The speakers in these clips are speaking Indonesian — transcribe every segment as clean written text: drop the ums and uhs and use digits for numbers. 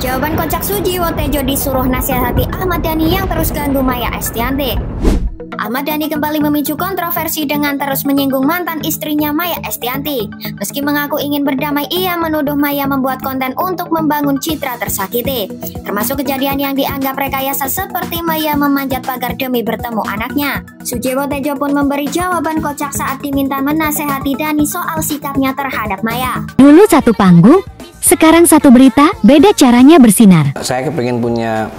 Jawaban kocak Sujiwo Tejo disuruh nasihati Ahmad Dhani yang terus ganggu Maya Estianty. Ahmad Dhani kembali memicu kontroversi dengan terus menyinggung mantan istrinya Maya Estianty. Meski mengaku ingin berdamai, ia menuduh Maya membuat konten untuk membangun citra tersakiti. Termasuk kejadian yang dianggap rekayasa seperti Maya memanjat pagar demi bertemu anaknya. Sujiwo Tejo pun memberi jawaban kocak saat diminta menasehati Dhani soal sikapnya terhadap Maya. Dulu satu panggung, sekarang satu berita, beda caranya bersinar. Saya pengen punya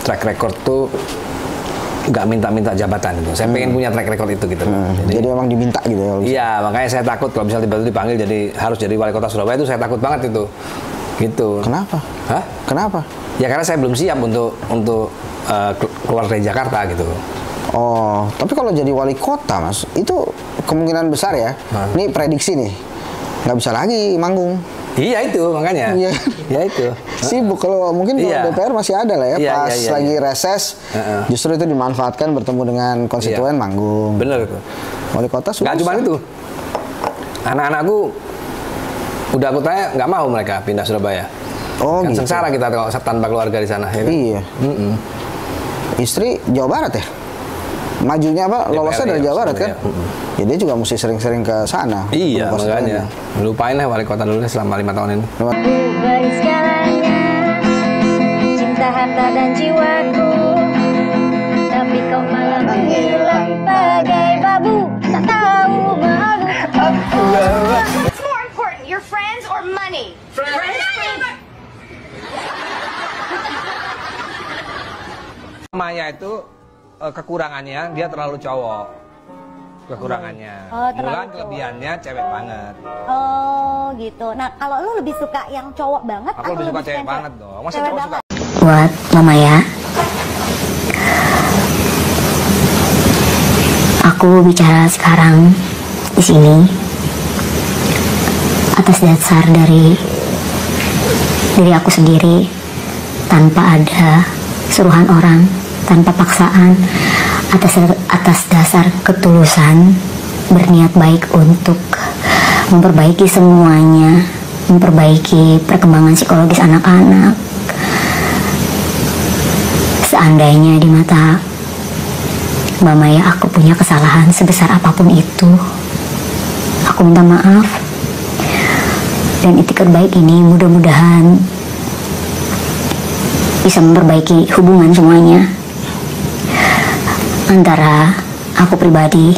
track record tuh nggak minta jabatan gitu. Saya pengen punya track record itu gitu. Jadi emang diminta gitu ya? Iya, makanya saya takut kalau misalnya tiba-tiba dipanggil harus jadi wali kota Surabaya, itu saya takut banget itu. Gitu. Kenapa? Hah? Kenapa? Ya karena saya belum siap untuk keluar dari Jakarta gitu. Oh, tapi kalau jadi wali kota, Mas, itu kemungkinan besar ya. Ini prediksi nih, nggak bisa lagi manggung. Iya itu makanya. Iya. Ya itu. Sibuk kalau mungkin kalau DPR masih ada lah ya, pas lagi reses, justru itu dimanfaatkan bertemu dengan konstituen manggung. Bener itu. Wali kota susah. Nggak cuma itu. Anak-anakku udah aku tanya nggak mau mereka pindah Surabaya. Oh kan gitu. sengsara kita kalau tanpa keluarga di sana. Ya kan? Iya. Istri Jawa Barat ya? Majunya apa? Lolosnya dari Jawa Barat kan? Ya dia juga mesti sering-sering ke sana. Iya makanya. Lupain lah wali kota dulu selama 5 tahun ini. Beri segalanya, cinta, harta dan jiwaku, tapi kau malah menghilang bagai babu, tak tahu malu. What's more important, your friends or money? Friends. Maya itu kekurangannya dia terlalu cowok. Kekurangannya. Mulan kelebihannya cewek banget. Oh gitu. Nah kalau lu lebih suka yang cowok banget? Aku lebih suka cewek banget dong. Masa cowok suka? Buat Mama ya, aku bicara sekarang di sini atas dasar dari diri aku sendiri, tanpa ada suruhan orang, tanpa paksaan, atas dasar ketulusan, berniat baik untuk memperbaiki semuanya, memperbaiki perkembangan psikologis anak-anak. Seandainya di mata Mbak Maya aku punya kesalahan sebesar apapun itu, aku minta maaf. Dan itikad baik ini mudah-mudahan bisa memperbaiki hubungan semuanya antara aku pribadi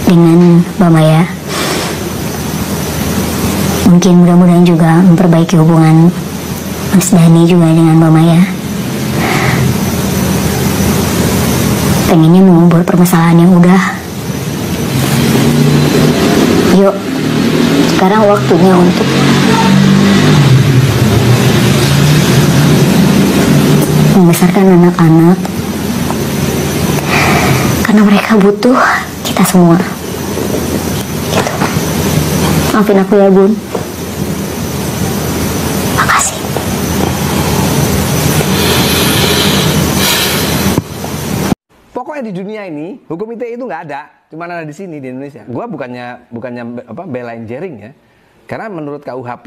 dengan Mbak Maya. Mungkin mudah-mudahan juga memperbaiki hubungan Mas Dhani juga dengan Mbak Maya. Pengennya mengubur permasalahan yang udah. Yuk, sekarang waktunya untuk membesarkan anak-anak, karena mereka butuh kita semua. Gitu. Maafin aku ya Bun. Makasih. Pokoknya di dunia ini hukum ITE itu nggak ada, cuma ada di sini di Indonesia. Gua bukannya belain Jering ya, karena menurut KUHP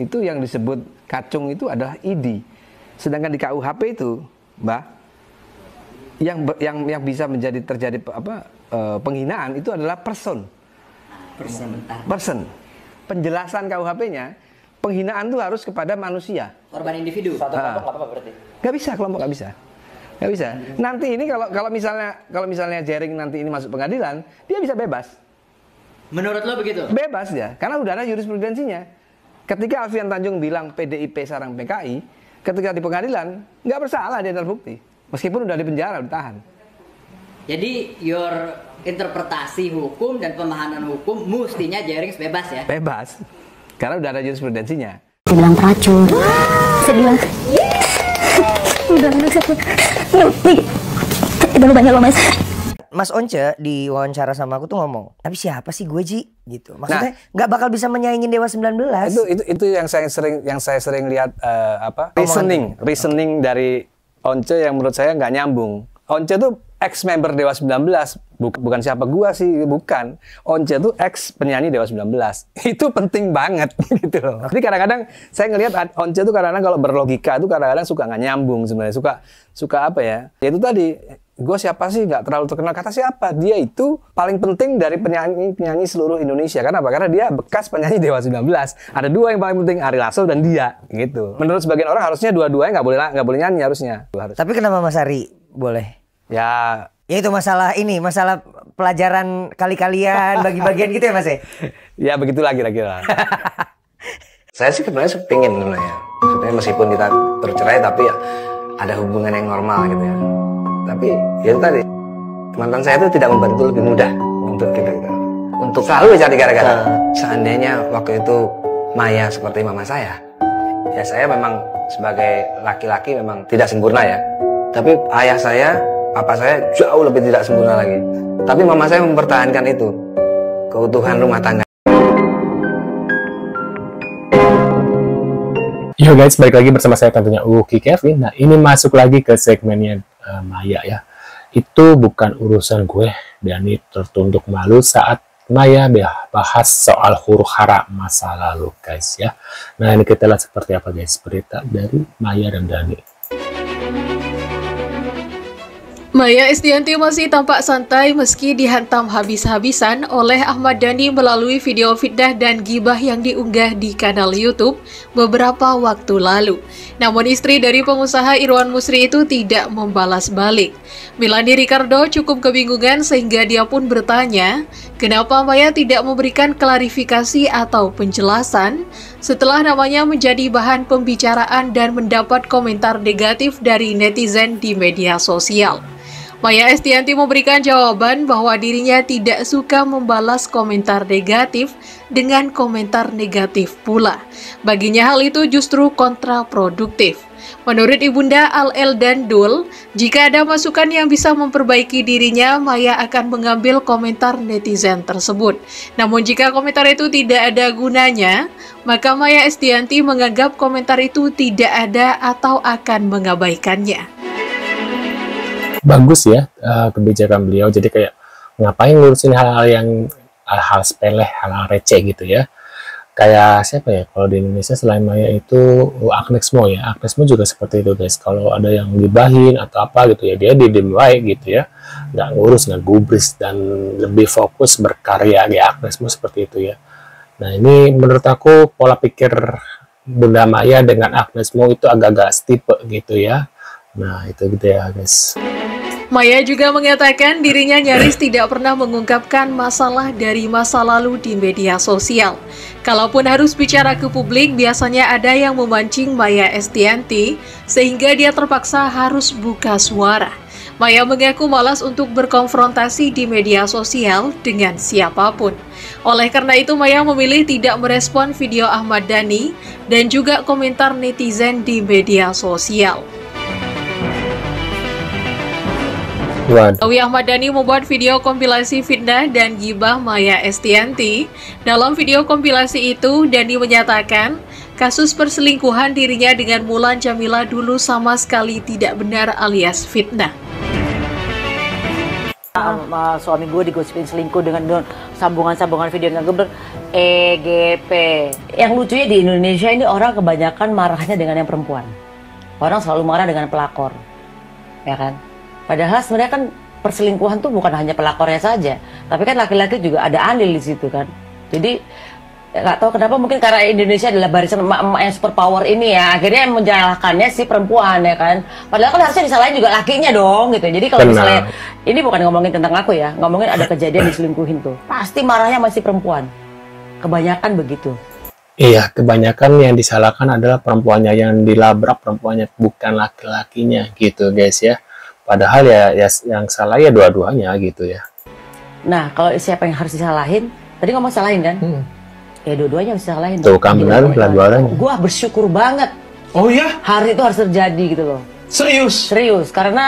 itu yang disebut kacung itu adalah ID. Sedangkan di KUHP itu, Mbak, yang bisa terjadi penghinaan itu adalah person. Penjelasan KUHP-nya, penghinaan itu harus kepada manusia. Korban individu. Satu kelompok apa berarti? Gak bisa, kelompok gak bisa. Gak bisa. Nanti ini kalau misalnya Jering nanti ini masuk pengadilan, dia bisa bebas. Menurut lo begitu? Bebas ya, karena udah ada jurisprudensinya. Ketika Alfian Tanjung bilang PDIP sarang PKI, ketika di pengadilan nggak bersalah, dia terbukti. Meskipun udah di penjara, ditahan. Jadi your interpretasi hukum dan pemahaman hukum mestinya Jering bebas ya? Bebas, karena udah ada jurisprudensinya. Saya bilang teracun. Saya bilang, udah banyak loh Mas. Mas Once di wawancara sama aku tuh ngomong, tapi siapa sih gue Ji? Gitu. Maksudnya nggak bakal bisa menyaingin Dewa 19. Itu yang saya sering lihat reasoning dari Once yang menurut saya nggak nyambung. Once tuh ex member Dewa 19, bukan siapa gua sih, bukan. Once tuh ex penyanyi Dewa 19. Itu penting banget gitu loh. Jadi kadang-kadang saya ngelihat Once tuh kadang-kadang kalau berlogika tuh kadang-kadang suka nggak nyambung sebenarnya, suka apa ya? Ya itu tadi, gue siapa sih nggak terlalu terkenal, kata siapa? Dia itu paling penting dari penyanyi seluruh Indonesia. Kenapa? Karena dia bekas penyanyi Dewa 19. Ada dua yang paling penting, Ari Lasso dan dia gitu. Menurut sebagian orang harusnya dua-duanya nggak boleh nyanyi harusnya. Tapi kenapa Mas Ari boleh? Ya itu masalah pelajaran kali-kalian bagi-bagian gitu ya Mas ya? Ya begitulah kira-kira. Saya sih sebenarnya pingin sebenarnya meskipun kita bercerai tapi ya ada hubungan yang normal gitu ya. Tapi ya tadi mantan saya itu tidak membantu lebih mudah untuk kita gitu. Untuk selalu cari gara-gara. Seandainya waktu itu Maya seperti mama saya, ya saya memang sebagai laki-laki memang tidak sempurna ya. Tapi ayah saya, papa saya jauh lebih tidak sempurna lagi. Tapi mama saya mempertahankan itu, keutuhan rumah tangga. Yo guys, balik lagi bersama saya tentunya Uki Kevin. Nah ini masuk lagi ke segmennya Maya ya. Itu bukan urusan gue, dan ini tertunduk malu saat Maya bahas soal huru hara masa lalu guys ya. Nah ini kita lihat seperti apa guys berita dari Maya dan Dani. Maya Estianty masih tampak santai meski dihantam habis-habisan oleh Ahmad Dhani melalui video fitnah dan gibah yang diunggah di kanal YouTube beberapa waktu lalu. Namun istri dari pengusaha Irwan Musri itu tidak membalas balik. Milani Ricardo cukup kebingungan sehingga dia pun bertanya, kenapa Maya tidak memberikan klarifikasi atau penjelasan setelah namanya menjadi bahan pembicaraan dan mendapat komentar negatif dari netizen di media sosial. Maya Estianty memberikan jawaban bahwa dirinya tidak suka membalas komentar negatif dengan komentar negatif pula. Baginya hal itu justru kontraproduktif. Menurut Ibunda Al-El dan Dul, jika ada masukan yang bisa memperbaiki dirinya, Maya akan mengambil komentar netizen tersebut. Namun jika komentar itu tidak ada gunanya, maka Maya Estianty menganggap komentar itu tidak ada atau akan mengabaikannya. Bagus ya kebijakan beliau, jadi kayak ngapain ngurusin hal sepele, hal receh gitu ya. Kayak siapa ya kalau di Indonesia selain Maya itu Agnes Mo ya. Agnes Mo juga seperti itu guys, kalau ada yang gibahin atau apa gitu ya, dia diem baik gitu ya, nggak ngurus, nggak gubris, dan lebih fokus berkarya ya. Agnes Mo seperti itu ya. Nah ini menurut aku pola pikir Bunda Maya dengan Agnes Mo itu agak-agak stipe gitu ya. Nah itu gitu ya guys. Maya juga mengatakan dirinya nyaris tidak pernah mengungkapkan masalah dari masa lalu di media sosial. Kalaupun harus bicara ke publik, biasanya ada yang memancing Maya Estianty sehingga dia terpaksa harus buka suara. Maya mengaku malas untuk berkonfrontasi di media sosial dengan siapapun. Oleh karena itu, Maya memilih tidak merespon video Ahmad Dhani dan juga komentar netizen di media sosial. Ahmad Dhani membuat video kompilasi fitnah dan gibah Maya Estianty. Dalam video kompilasi itu, Dhani menyatakan kasus perselingkuhan dirinya dengan Mulan Jamila dulu sama sekali tidak benar alias fitnah. Suami gue digosipin selingkuh dengan sambungan-sambungan video yang geber EGP. Yang lucunya di Indonesia ini orang kebanyakan marahnya dengan yang perempuan. Orang selalu marah dengan pelakor, ya kan? Padahal sebenarnya kan perselingkuhan tuh bukan hanya pelakornya saja, tapi kan laki-laki juga ada andil di situ kan. Jadi nggak tahu kenapa, mungkin karena Indonesia adalah barisan emak-emak yang super power ini ya, akhirnya yang menyalahkannya si perempuan ya kan. Padahal kan harusnya disalahin juga lakinya dong gitu. Jadi kalau misalnya ini bukan ngomongin tentang aku ya, ngomongin ada kejadian diselingkuhin tuh, pasti marahnya masih perempuan. Kebanyakan begitu. Iya, kebanyakan yang disalahkan adalah perempuannya, yang dilabrak perempuannya, bukan laki-lakinya gitu guys ya. Padahal ya yang salah ya dua-duanya gitu ya. Nah, kalau siapa yang harus disalahin? Tadi ngomong salahin kan? Ya dua-duanya harus disalahin. Tuh kan benar, dua-duanya. Gua bersyukur banget. Oh ya? Hari itu harus terjadi gitu loh. Serius? Serius, karena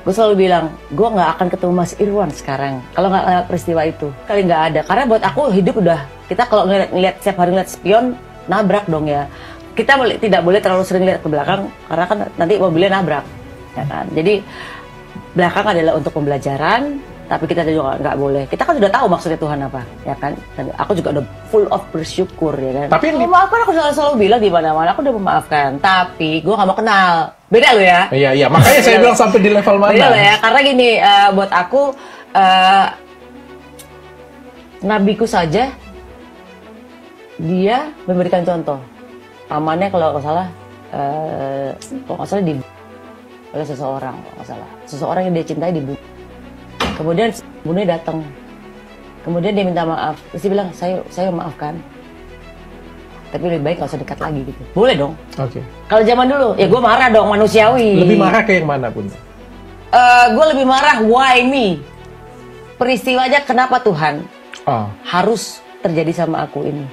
gue selalu bilang, gue nggak akan ketemu Mas Irwan sekarang kalau nggak lewat peristiwa itu. Kali nggak ada, karena buat aku hidup udah, kita kalau ngeliat setiap hari ngeliat spion, nabrak dong ya. Kita tidak boleh terlalu sering lihat ke belakang karena kan nanti mobilnya nabrak. ya kan? Jadi belakang adalah untuk pembelajaran, tapi kita juga nggak boleh. Kita kan sudah tahu maksudnya Tuhan apa, ya kan? Dan aku juga udah full of bersyukur, ya kan? Tapi memaafkan aku selalu bilang di mana-mana aku udah memaafkan, tapi gue nggak mau kenal. Beda lo ya? Iya, makanya saya bilang sampai di level mana? Beda lo ya, karena gini, buat aku nabiku saja dia memberikan contoh. Pamannya kalau nggak salah oleh seseorang, kalau nggak salah. Seseorang yang dia cintai dibunuh. Kemudian bunuhnya datang. Kemudian dia minta maaf. Terus dia bilang, saya maafkan. Tapi lebih baik nggak usah dekat lagi gitu. Boleh dong. Oke. Kalau zaman dulu, ya gue marah dong, manusiawi. Lebih marah ke yang mana pun? Gue lebih marah, why me? Peristiwanya kenapa Tuhan harus terjadi sama aku ini?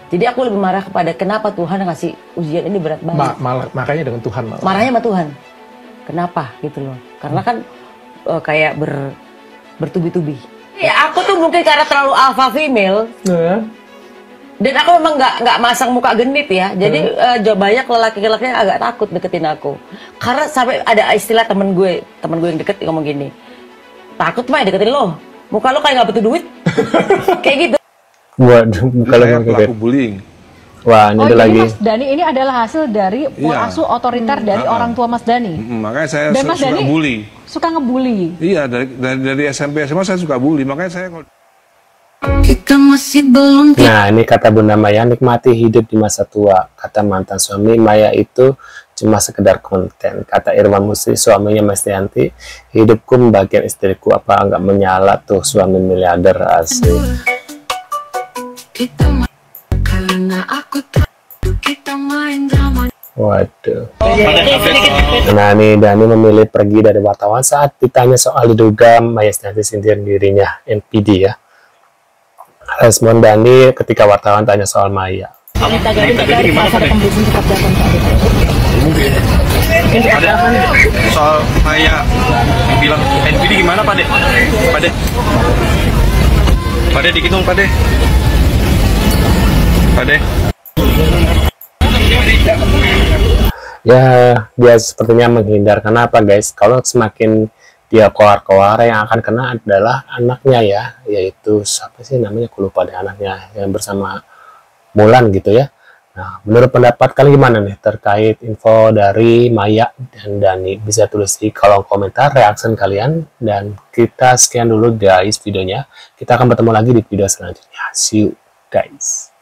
Jadi aku lebih marah kepada kenapa Tuhan ngasih ujian ini berat banget. Makanya dengan Tuhan malah. Marahnya sama Tuhan. Kenapa gitu loh? Karena kan kayak bertubi-tubi. Ya aku tuh mungkin karena terlalu alpha female. Dan aku memang nggak masang muka genit ya. Jadi banyak lelaki-lelaki yang agak takut deketin aku. Karena sampai ada istilah temen gue yang deket ngomong gini. Takut mah deketin lo. Muka lo kayak nggak butuh duit. Kayak gitu. Waduh, kalau pelaku bullying. Wah, ini ada lagi. Mas Dani ini adalah hasil dari pola asuh otoriter dari orang tua Mas Dani. Makanya saya Dan Mas suka Dani bully. Suka ngebully. Iya, dari SMP SMA saya suka bully. Makanya saya kalau Nah, ini kata Bunda Maya, nikmati hidup di masa tua. Kata mantan suami, Maya itu cuma sekedar konten. Kata Irwan Musri, suaminya Mestianti, hidupku membagian istriku, apa enggak menyala tuh suami miliarder asli. Waduh. Nah, nih Dani memilih pergi dari wartawan saat ditanya soal diduga Maya Estianti sindiran dirinya, NPD ya. Respon Dani ketika wartawan tanya soal Maya. Soal Maya bilang NPD gimana Pak De? Pak De dikit dong Pak De. Ya, dia sepertinya menghindar. Kenapa guys? Kalau semakin dia koar-koar, yang akan kena adalah anaknya ya, yaitu siapa sih namanya? Aku lupa deh anaknya yang bersama Mulan gitu ya. Nah, menurut pendapat kalian gimana nih terkait info dari Maya dan Dani? Bisa tulis di kolom komentar reaksi kalian. Dan kita sekian dulu guys videonya. Kita akan bertemu lagi di video selanjutnya. See you guys.